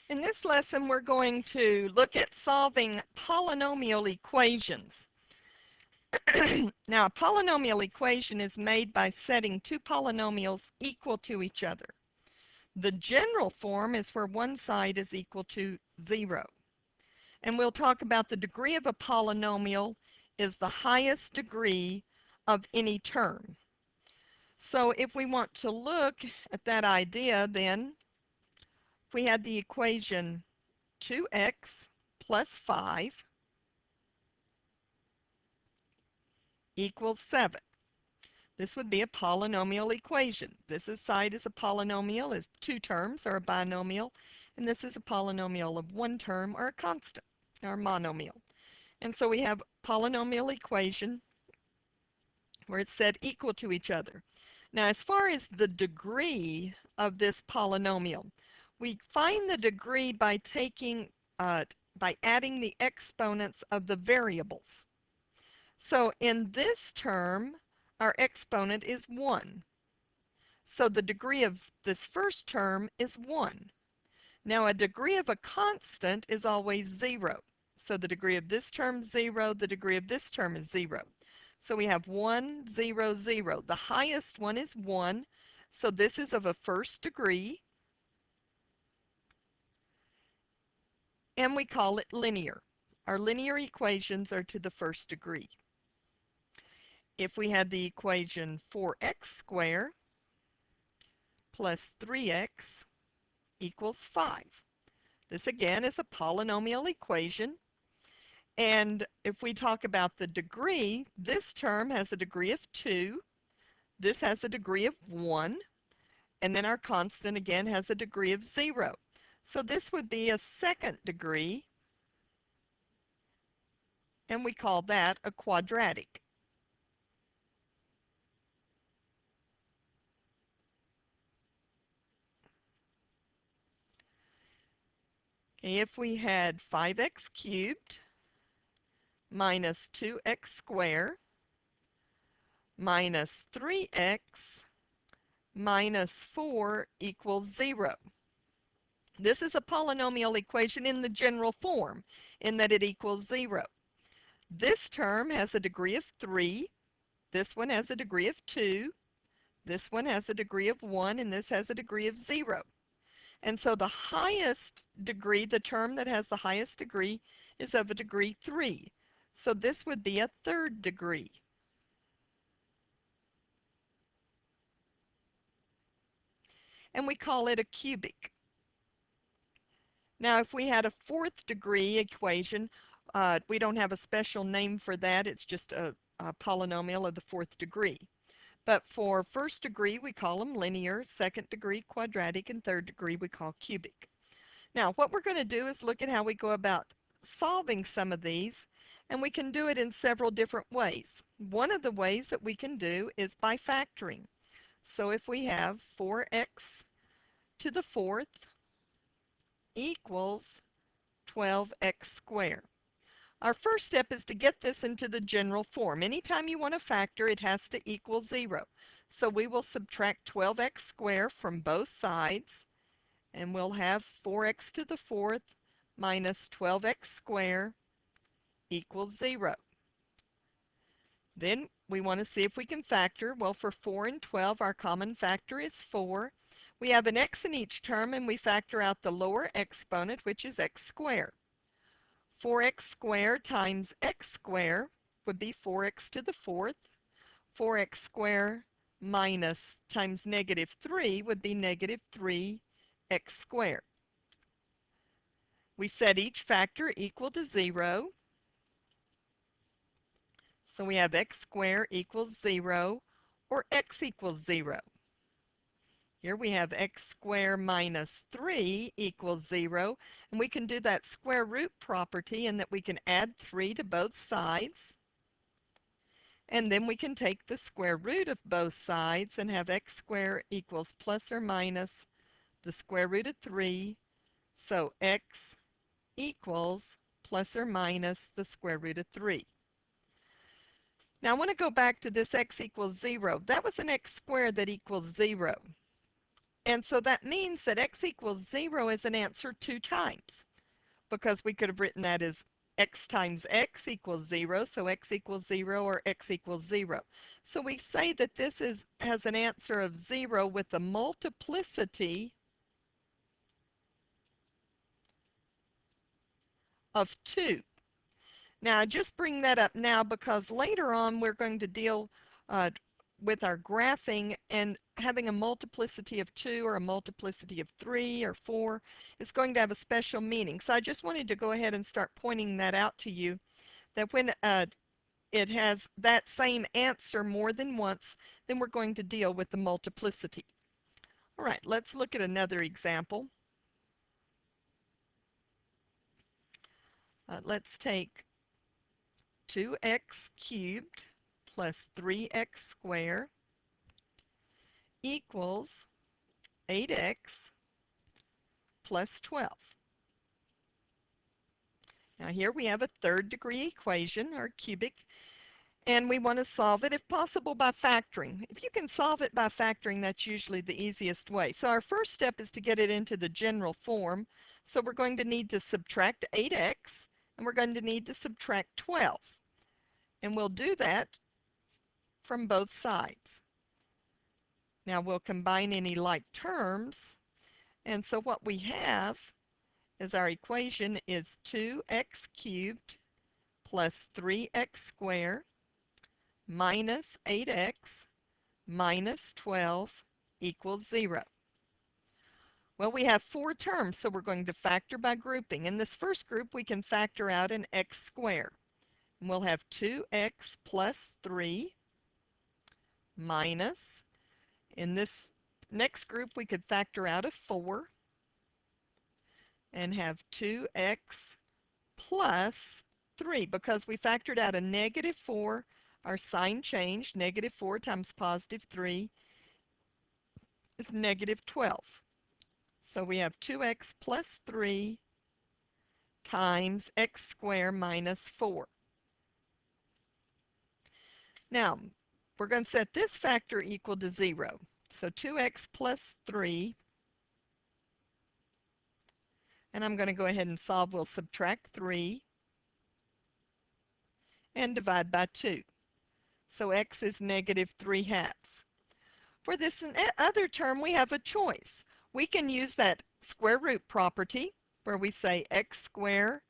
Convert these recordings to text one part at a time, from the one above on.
In this lesson, we're going to look at solving polynomial equations. Now, a polynomial equation is made by setting two polynomials equal to each other. The general form is where one side is equal to 0. And we'll talk about the degree of a polynomial is the highest degree of any term. So if we want to look at that idea, then if we had the equation 2x plus 5 equals 7. This would be a polynomial equation. This side is a polynomial, is two terms, or a binomial, and this is a polynomial of one term, or a constant, or monomial. And so we have polynomial equation where it's set equal to each other. Now, as far as the degree of this polynomial, we find the degree by adding the exponents of the variables. So in this term, our exponent is 1. So the degree of this first term is 1. Now a degree of a constant is always 0. So the degree of this term is 0, the degree of this term is 0. So we have 1, 0, 0. The highest one is 1. So this is of a first degree. And we call it linear. Our linear equations are to the first degree. If we had the equation 4x squared plus 3x equals 5. This again is a polynomial equation. And if we talk about the degree, this term has a degree of 2. This has a degree of 1. And then our constant again has a degree of 0. So this would be a second degree. And we call that a quadratic. Okay, if we had 5x cubed minus 2x squared minus 3x minus 4 equals 0. This is a polynomial equation in the general form in that it equals 0. This term has a degree of 3. This one has a degree of 2. This one has a degree of 1, and this has a degree of 0. And so the highest degree, the term that has the highest degree, is of a degree 3. So this would be a third degree. And we call it a cubic. Now if we had a fourth degree equation, we don't have a special name for that. It's just a polynomial of the fourth degree. But for first degree, we call them linear, second degree quadratic, and third degree we call cubic. Now, what we're going to do is look at how we go about solving some of these, and we can do it in several different ways. One of the ways that we can do is by factoring. So if we have 4x to the fourth equals 12x squared. Our first step is to get this into the general form. Anytime you want to factor, it has to equal 0. So we will subtract 12x squared from both sides, and we'll have 4x to the fourth minus 12x squared equals 0. Then we want to see if we can factor. Well, for 4 and 12, our common factor is 4. We have an x in each term, and we factor out the lower exponent, which is x squared. 4x squared times x squared would be 4x to the fourth. 4x squared minus times negative 3 would be negative 3x squared. We set each factor equal to 0. So we have x squared equals 0, or x equals 0. Here we have x squared minus 3 equals 0, and we can do that square root property in that we can add 3 to both sides. And then we can take the square root of both sides and have x squared equals plus or minus the square root of 3. So x equals plus or minus the square root of 3. Now I want to go back to this x equals 0. That was an x squared that equals 0. And so that means that x equals 0 is an answer 2 times, because we could have written that as x times x equals 0, so x equals 0 or x equals 0. So we say that this has an answer of 0 with a multiplicity of 2. Now, I just bring that up now because later on we're going to deal uh, with our graphing, and having a multiplicity of 2 or a multiplicity of 3 or 4 is going to have a special meaning. So I just wanted to go ahead and start pointing that out to you, that when it has that same answer more than once, then we're going to deal with the multiplicity. All right, let's look at another example. Let's take 2x cubed plus 3x squared equals 8x plus 12. Now here we have a third degree equation, or cubic, and we want to solve it, if possible, by factoring. If you can solve it by factoring, that's usually the easiest way. So our first step is to get it into the general form. So we're going to need to subtract 8x, and we're going to need to subtract 12. And we'll do that from both sides. Now we'll combine any like terms, and so what we have is our equation is 2x cubed plus 3x squared minus 8x minus 12 equals 0. Well, we have 4 terms, so we're going to factor by grouping. In this first group, we can factor out an x squared. And we'll have 2x plus 3 minus, in this next group, we could factor out a 4 and have 2x plus 3. Because we factored out a negative 4, our sign changed. Negative 4 times positive 3 is negative 12. So we have 2x plus 3 times x squared minus 4. Now, we're going to set this factor equal to 0. So 2x plus 3, and I'm going to go ahead and solve. We'll subtract 3 and divide by 2. So x is negative 3 halves. For this other term, we have a choice. We can use that square root property, where we say x squared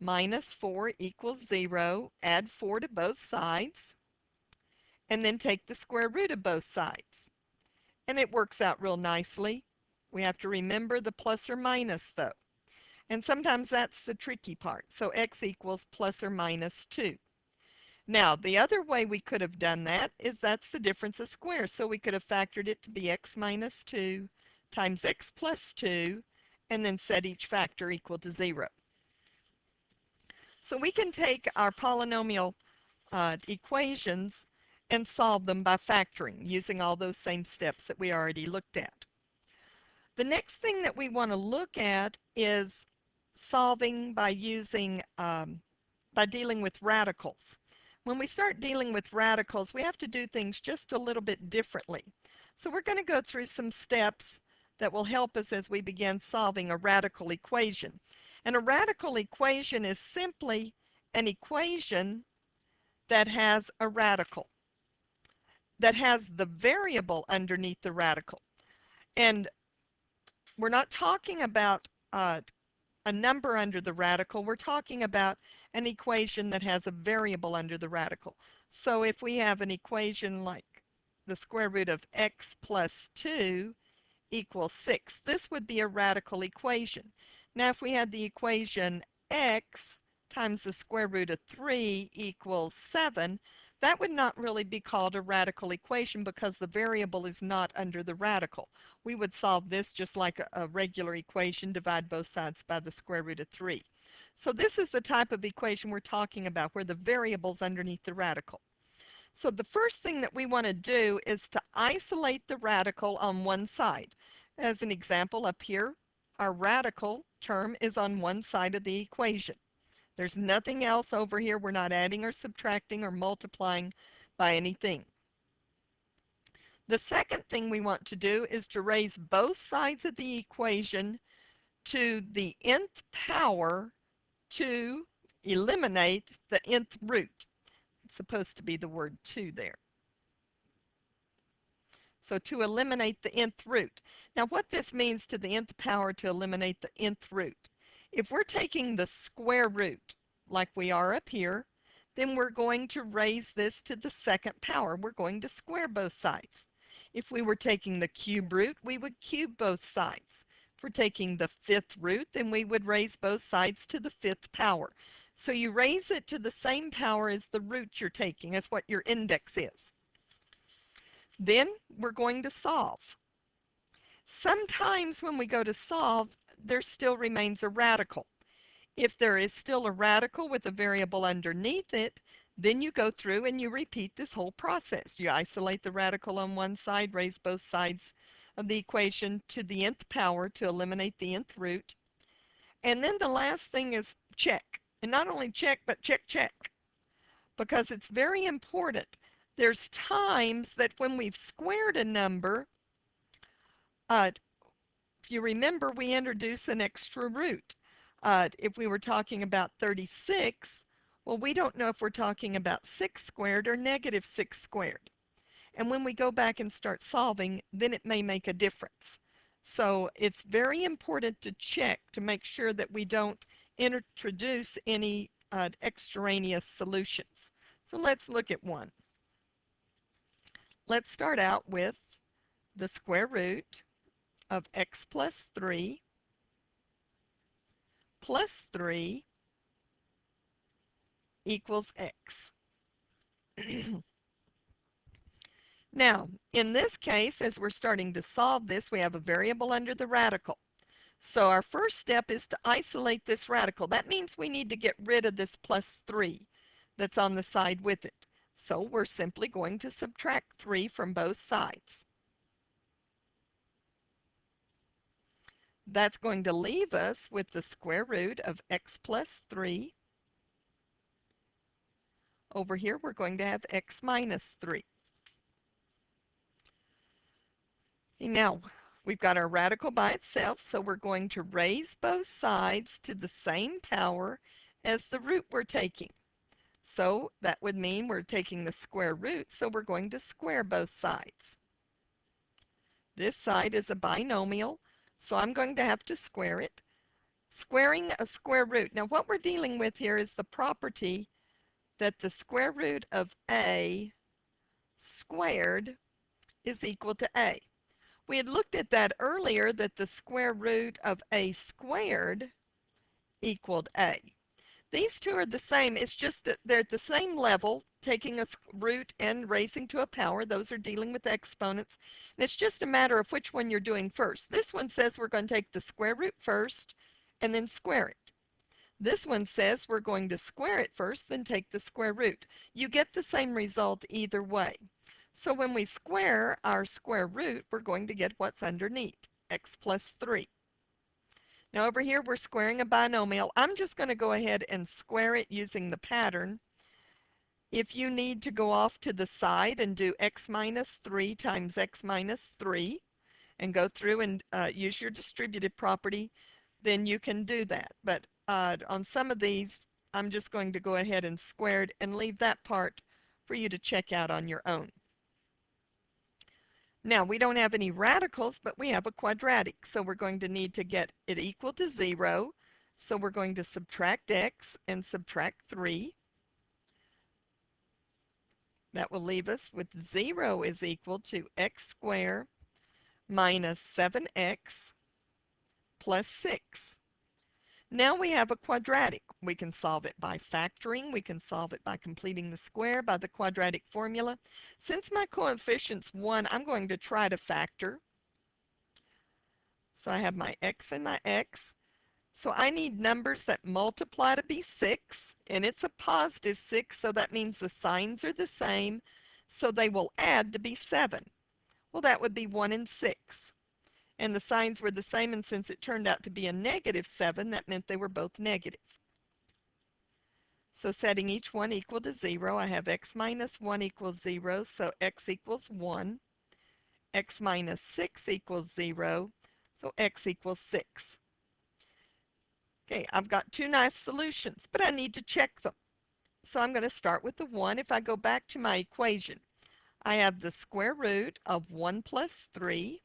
minus 4 equals 0, add 4 to both sides, and then take the square root of both sides. And it works out real nicely. We have to remember the plus or minus, though. And sometimes that's the tricky part. So x equals plus or minus 2. Now, the other way we could have done that is that's the difference of squares. So we could have factored it to be x minus 2 times x plus 2, and then set each factor equal to 0. So we can take our polynomial equations and solve them by factoring, using all those same steps that we already looked at. The next thing that we want to look at is solving by dealing with radicals. When we start dealing with radicals, we have to do things just a little bit differently. So we're going to go through some steps that will help us as we begin solving a radical equation. And a radical equation is simply an equation that has a radical, that has the variable underneath the radical. And we're not talking about a number under the radical. We're talking about an equation that has a variable under the radical. So if we have an equation like the square root of x plus 2 equals 6, this would be a radical equation. Now if we had the equation x times the square root of 3 equals 7, that would not really be called a radical equation because the variable is not under the radical. We would solve this just like a regular equation, divide both sides by the square root of 3. So this is the type of equation we're talking about, where the variable's underneath the radical. So the first thing that we want to do is to isolate the radical on one side. As an example up here, our radical term is on one side of the equation. There's nothing else over here. We're not adding or subtracting or multiplying by anything. The second thing we want to do is to raise both sides of the equation to the nth power to eliminate the nth root. It's supposed to be the word 2 there. So to eliminate the nth root. Now what this means to the nth power to eliminate the nth root. If we're taking the square root, like we are up here, then we're going to raise this to the second power. We're going to square both sides. If we were taking the cube root, we would cube both sides. If we're taking the fifth root, then we would raise both sides to the fifth power. So you raise it to the same power as the root you're taking, as what your index is. Then we're going to solve. Sometimes when we go to solve, there still remains a radical. If there is still a radical with a variable underneath it, then you go through and you repeat this whole process. You isolate the radical on one side, raise both sides of the equation to the nth power to eliminate the nth root. And then the last thing is check. And not only check, but check, check. Because it's very important. There's times that when we've squared a number, if you remember, we introduce an extra root. If we were talking about 36, well, we don't know if we're talking about 6 squared or negative 6 squared. And when we go back and start solving, then it may make a difference. So it's very important to check to make sure that we don't introduce any extraneous solutions. So let's look at one. Let's start out with the square root of x plus 3 plus 3 equals x. Now, in this case, as we're starting to solve this, we have a variable under the radical. So our first step is to isolate this radical. That means we need to get rid of this plus 3 that's on the side with it. So we're simply going to subtract 3 from both sides. That's going to leave us with the square root of x plus 3. Over here, we're going to have x minus 3. Now, we've got our radical by itself, so we're going to raise both sides to the same power as the root we're taking. So that would mean we're taking the square root, so we're going to square both sides. This side is a binomial, so I'm going to have to square it. Squaring a square root. Now what we're dealing with here is the property that the square root of a squared is equal to a. We had looked at that earlier, that the square root of a squared equaled a. These two are the same. It's just that they're at the same level, taking a root and raising to a power. Those are dealing with exponents. And it's just a matter of which one you're doing first. This one says we're going to take the square root first and then square it. This one says we're going to square it first, then take the square root. You get the same result either way. So when we square our square root, we're going to get what's underneath, x plus 3. Now over here we're squaring a binomial. I'm just going to go ahead and square it using the pattern. If you need to go off to the side and do x minus 3 times x minus 3 and go through and use your distributive property, then you can do that. But on some of these, I'm just going to go ahead and square it and leave that part for you to check out on your own. Now, we don't have any radicals, but we have a quadratic. So we're going to need to get it equal to 0. So we're going to subtract x and subtract 3. That will leave us with 0 is equal to x squared minus 7x plus 6. Now we have a quadratic. We can solve it by factoring. We can solve it by completing the square by the quadratic formula. Since my coefficient's 1, I'm going to try to factor. So I have my x and my x. So I need numbers that multiply to be 6, and it's a positive 6, so that means the signs are the same, so they will add to be 7. Well, that would be 1 and 6. And the signs were the same, and since it turned out to be a negative 7, that meant they were both negative. So setting each one equal to 0, I have x minus 1 equals 0, so x equals 1. x minus 6 equals 0, so x equals 6. Okay, I've got two nice solutions, but I need to check them. So I'm going to start with the 1. If I go back to my equation, I have the square root of 1 plus 3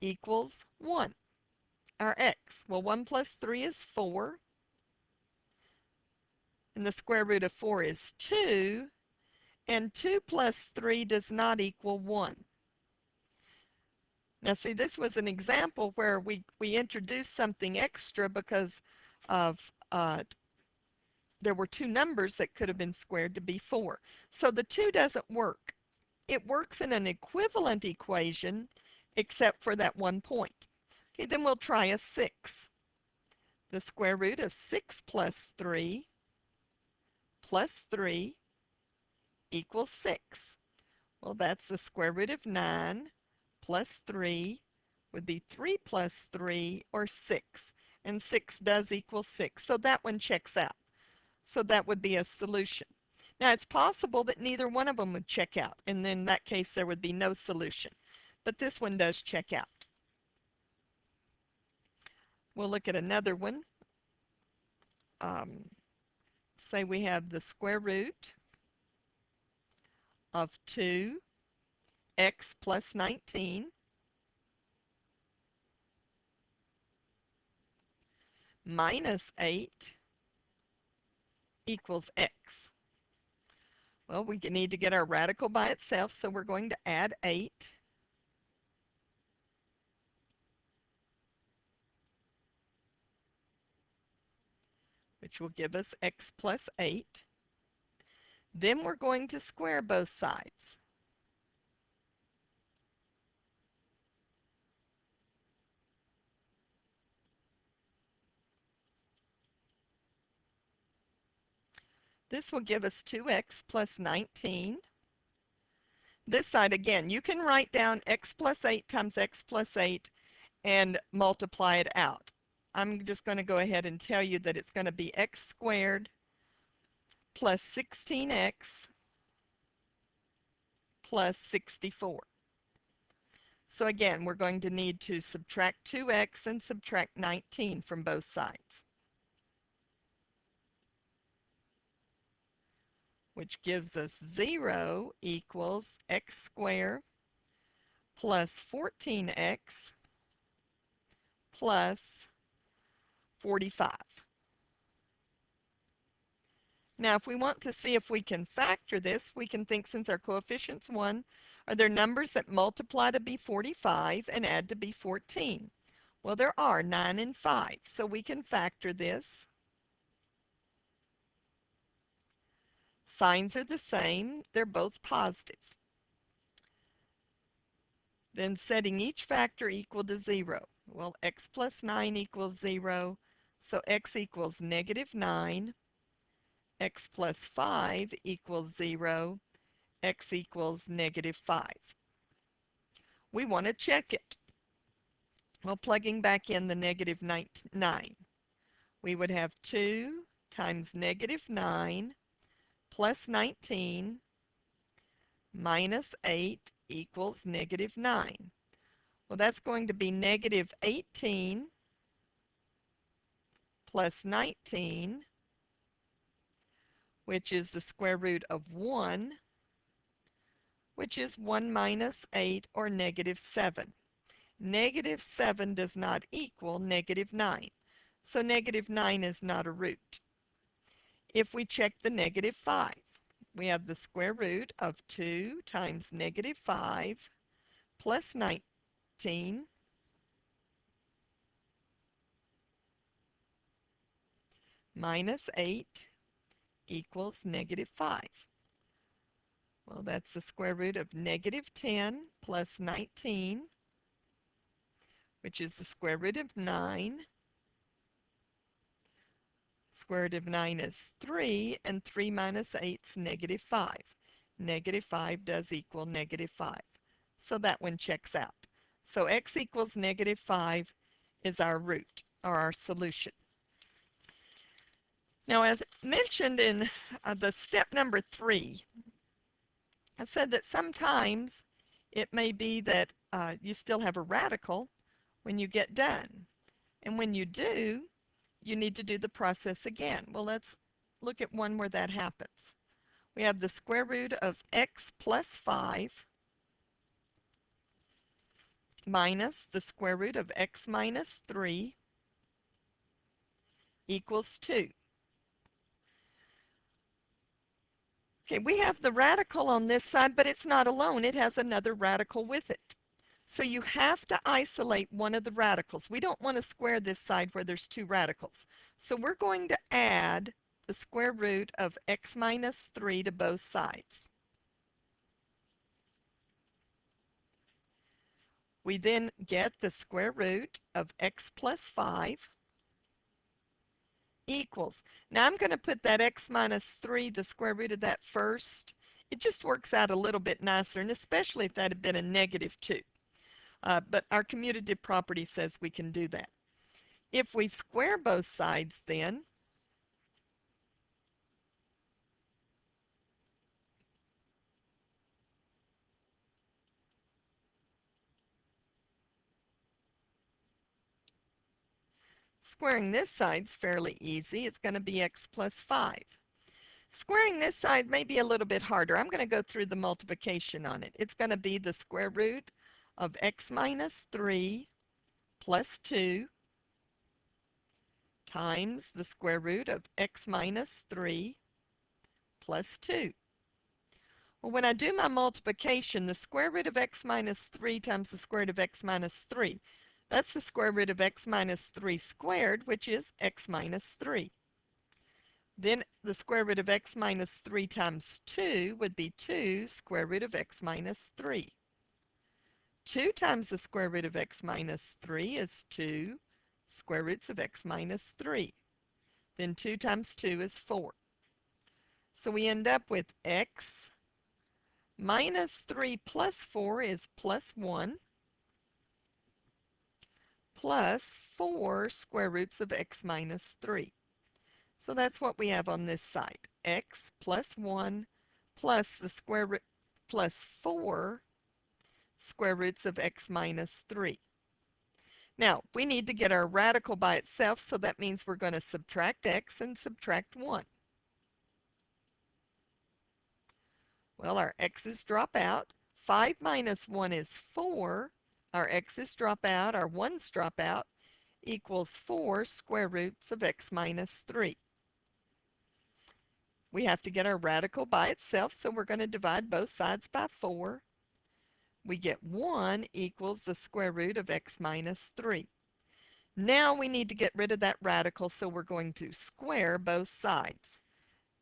equals 1, our x. Well, 1 plus 3 is 4, and the square root of 4 is 2, and 2 plus 3 does not equal 1. Now see, this was an example where we introduced something extra because of there were two numbers that could have been squared to be 4. So the 2 doesn't work. It works in an equivalent equation except for that one point. Okay, then we'll try a 6. The square root of 6 plus 3 equals 6. Well, that's the square root of 9 plus 3 would be 3 plus 3, or 6. And 6 does equal 6, so that one checks out. So that would be a solution. Now, it's possible that neither one of them would check out, and in that case, there would be no solution. But this one does check out. We'll look at another one. Say we have the square root of 2x plus 19 minus 8 equals x. Well, we need to get our radical by itself, so we're going to add 8. Which will give us x plus 8. Then we're going to square both sides. This will give us 2x plus 19. This side, again, you can write down x plus 8 times x plus 8 and multiply it out. I'm just going to go ahead and tell you that it's going to be x squared plus 16x plus 64. So again, we're going to need to subtract 2x and subtract 19 from both sides, which gives us 0 equals x squared plus 14x plus 45. Now, if we want to see if we can factor this, we can think, since our coefficient's 1, are there numbers that multiply to be 45 and add to be 14? Well, there are, 9 and 5, so we can factor this. Signs are the same. They're both positive. Then setting each factor equal to 0. Well, x plus 9 equals 0, so x equals negative 9. X plus 5 equals 0. X equals negative 5. We want to check it. Well, plugging back in the negative 9, we would have 2 times negative 9 plus 19 minus 8 equals negative 9. Well, that's going to be negative 18 plus 19, which is the square root of 1, which is 1 minus 8, or negative 7. Negative 7 does not equal negative 9, so negative 9 is not a root. If we check the negative 5, we have the square root of 2 times negative 5 plus 19 minus 8 equals negative 5. Well, that's the square root of negative 10 plus 19, which is the square root of 9. Square root of 9 is 3, and 3 minus 8 is negative 5. Negative 5 does equal negative 5. So that one checks out. So x equals negative 5 is our root, or our solution. Now, as mentioned in the step number 3, I said that sometimes it may be that you still have a radical when you get done. And when you do, you need to do the process again. Well, let's look at one where that happens. We have the square root of x plus 5 minus the square root of x minus 3 equals 2. Okay, we have the radical on this side, but it's not alone. It has another radical with it. So you have to isolate one of the radicals. We don't want to square this side where there's two radicals. So we're going to add the square root of x minus 3 to both sides. We then get the square root of x plus 5 equals. Now I'm going to put that x minus 3, the square root of that first. It just works out a little bit nicer, and especially if that had been a negative 2. But our commutative property says we can do that. If we square both sides then, squaring this side's fairly easy. It's going to be x plus 5. Squaring this side may be a little bit harder. I'm going to go through the multiplication on it. It's going to be the square root of x minus 3 plus 2 times the square root of x minus 3 plus 2. Well, when I do my multiplication, the square root of x minus 3 times the square root of x minus 3, that's the square root of x minus 3 squared, which is x minus 3. Then the square root of x minus 3 times 2 would be 2 square root of x minus 3. 2 times the square root of x minus 3 is 2 square roots of x minus 3. Then 2 times 2 is 4. So we end up with x minus 3 plus 4 is plus 1 plus 4 square roots of x minus 3. So that's what we have on this side. X plus 1 plus the square root plus 4 square roots of x minus 3. Now, we need to get our radical by itself, so that means we're going to subtract x and subtract 1. Well, our x's drop out. 5 minus 1 is 4. Our x's drop out, our 1's drop out, equals 4 square roots of x minus 3. We have to get our radical by itself, so we're going to divide both sides by 4. We get 1 equals the square root of x minus 3. Now we need to get rid of that radical, so we're going to square both sides.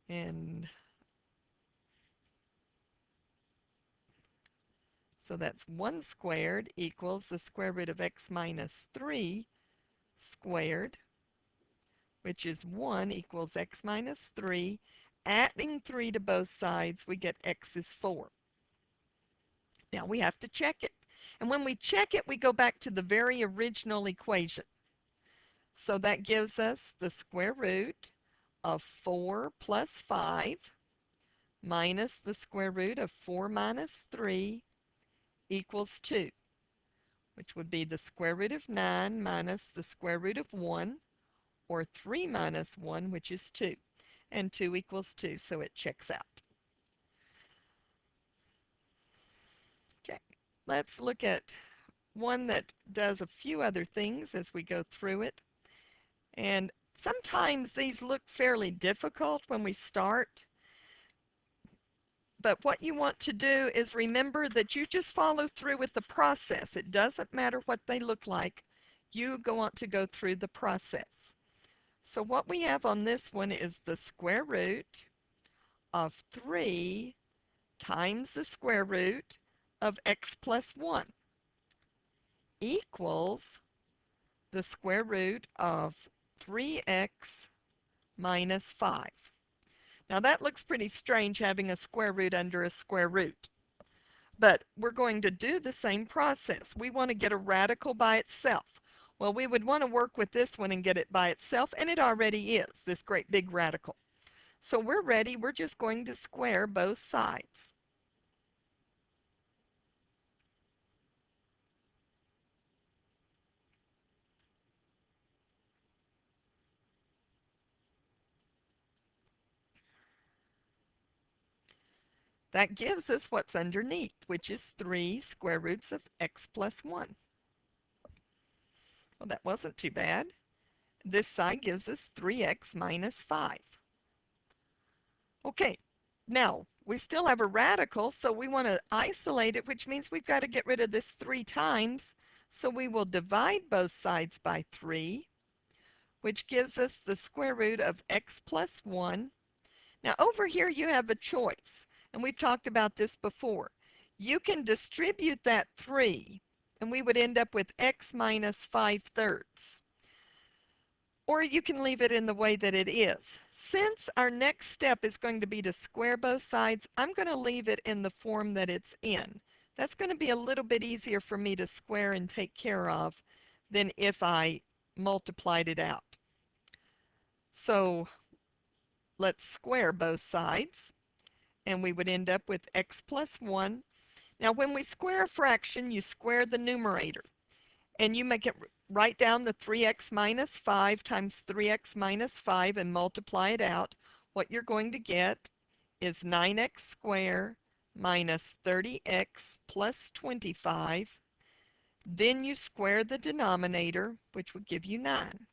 And so that's 1 squared equals the square root of x minus 3 squared, which is 1 equals x minus 3. Adding 3 to both sides, we get x is 4. Now we have to check it. And when we check it, we go back to the very original equation. So that gives us the square root of 4 plus 5 minus the square root of 4 minus 3 equals 2, which would be the square root of 9 minus the square root of 1, or 3 minus 1, which is 2. And 2 equals 2, so it checks out. Okay, let's look at one that does a few other things as we go through it. And sometimes these look fairly difficult when we start. But what you want to do is remember that you just follow through with the process. It doesn't matter what they look like. You want to go through the process. So what we have on this one is the square root of 3 times the square root of x plus 1 equals the square root of 3x minus 5. Now that looks pretty strange, having a square root under a square root. But we're going to do the same process. We want to get a radical by itself. Well, we would want to work with this one and get it by itself, and it already is, this great big radical. So we're ready. We're just going to square both sides. That gives us what's underneath, which is 3 square roots of x plus 1. Well, that wasn't too bad. This side gives us 3x minus 5. Okay, now we still have a radical, so we want to isolate it, which means we've got to get rid of this 3 times. So we will divide both sides by 3, which gives us the square root of x plus 1. Now over here you have a choice, and we've talked about this before. You can distribute that 3, and we would end up with x minus 5/3. Or you can leave it in the way that it is. Since our next step is going to be to square both sides, I'm going to leave it in the form that it's in. That's going to be a little bit easier for me to square and take care of than if I multiplied it out. So let's square both sides, and we would end up with x plus 1. Now when we square a fraction, you square the numerator, and you make it write down the 3x minus 5 times 3x minus 5 and multiply it out. What you're going to get is 9x squared minus 30x plus 25. Then you square the denominator, which would give you 9.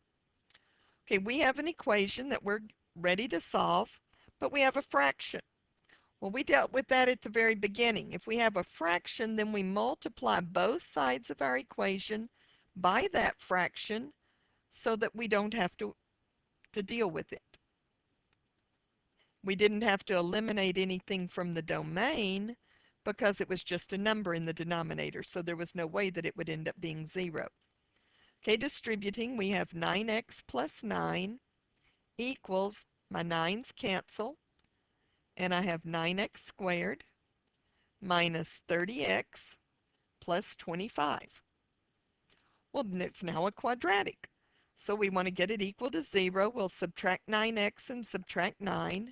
Okay, we have an equation that we're ready to solve, but we have a fraction. Well, we dealt with that at the very beginning. If we have a fraction, then we multiply both sides of our equation by that fraction so that we don't have to deal with it. We didn't have to eliminate anything from the domain because it was just a number in the denominator, so there was no way that it would end up being 0. Okay, distributing, we have 9x plus 9 equals, my 9's cancel, and I have 9x squared minus 30x plus 25. Well, then it's now a quadratic. So we want to get it equal to 0. We'll subtract 9x and subtract 9,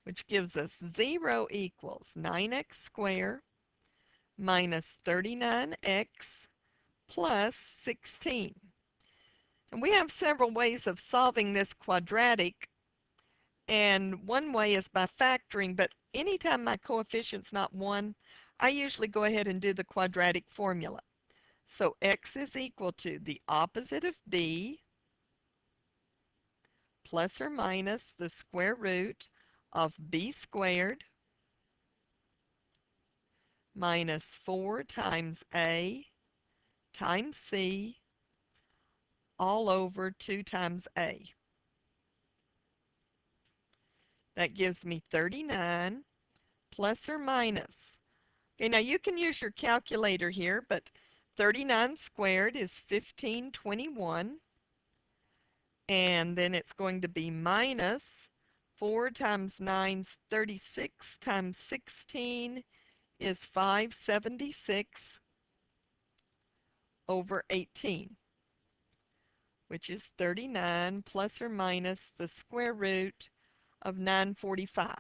which gives us 0 equals 9x squared minus 39x plus 16. And we have several ways of solving this quadratic, and one way is by factoring, but anytime my coefficient's not 1, I usually go ahead and do the quadratic formula. So x is equal to the opposite of b plus or minus the square root of b squared minus 4 times a times c all over 2 times a. That gives me 39 plus or minus. Okay, now you can use your calculator here, but 39 squared is 1521. And then it's going to be minus 4 times 9 is 36 times 16 is 576 over 18, which is 39 plus or minus the square root of 945.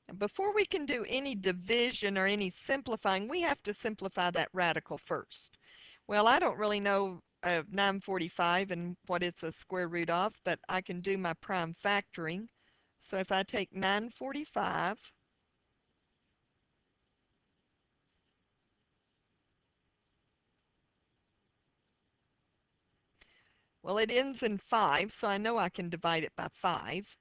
And before we can do any division or any simplifying, we have to simplify that radical first. Well, I don't really know 945 and what it's a square root of, but I can do my prime factoring. So if I take 945 well, it ends in 5, so I know I can divide it by 5.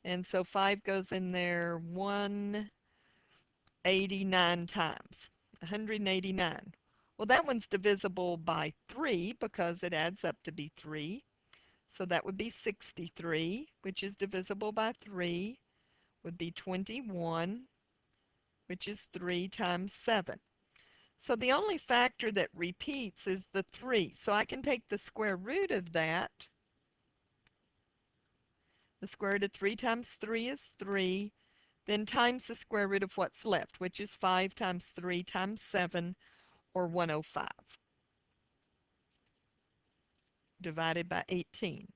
And so 5 goes in there 189 times, 189. Well, that one's divisible by 3 because it adds up to be 3. So that would be 63, which is divisible by 3, would be 21, which is 3 times 7. So the only factor that repeats is the 3. So I can take the square root of that. The square root of 3 times 3 is 3, then times the square root of what's left, which is 5 times 3 times 7, or 105, divided by 18.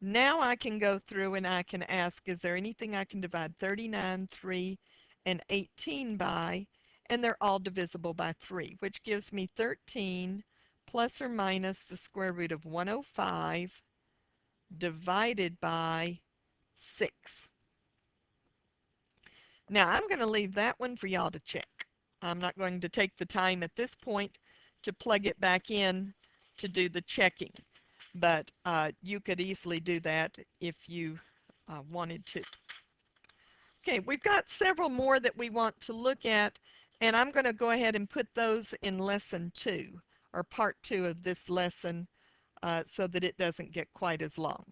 Now I can go through and I can ask, is there anything I can divide 39, 3, and 18 by? And they're all divisible by 3, which gives me 13 plus or minus the square root of 105 divided by 6. Now I'm going to leave that one for y'all to check. I'm not going to take the time at this point to plug it back in to do the checking, but you could easily do that if you wanted to. Okay, we've got several more that we want to look at, and I'm going to go ahead and put those in lesson 2, or part 2 of this lesson, so that it doesn't get quite as long.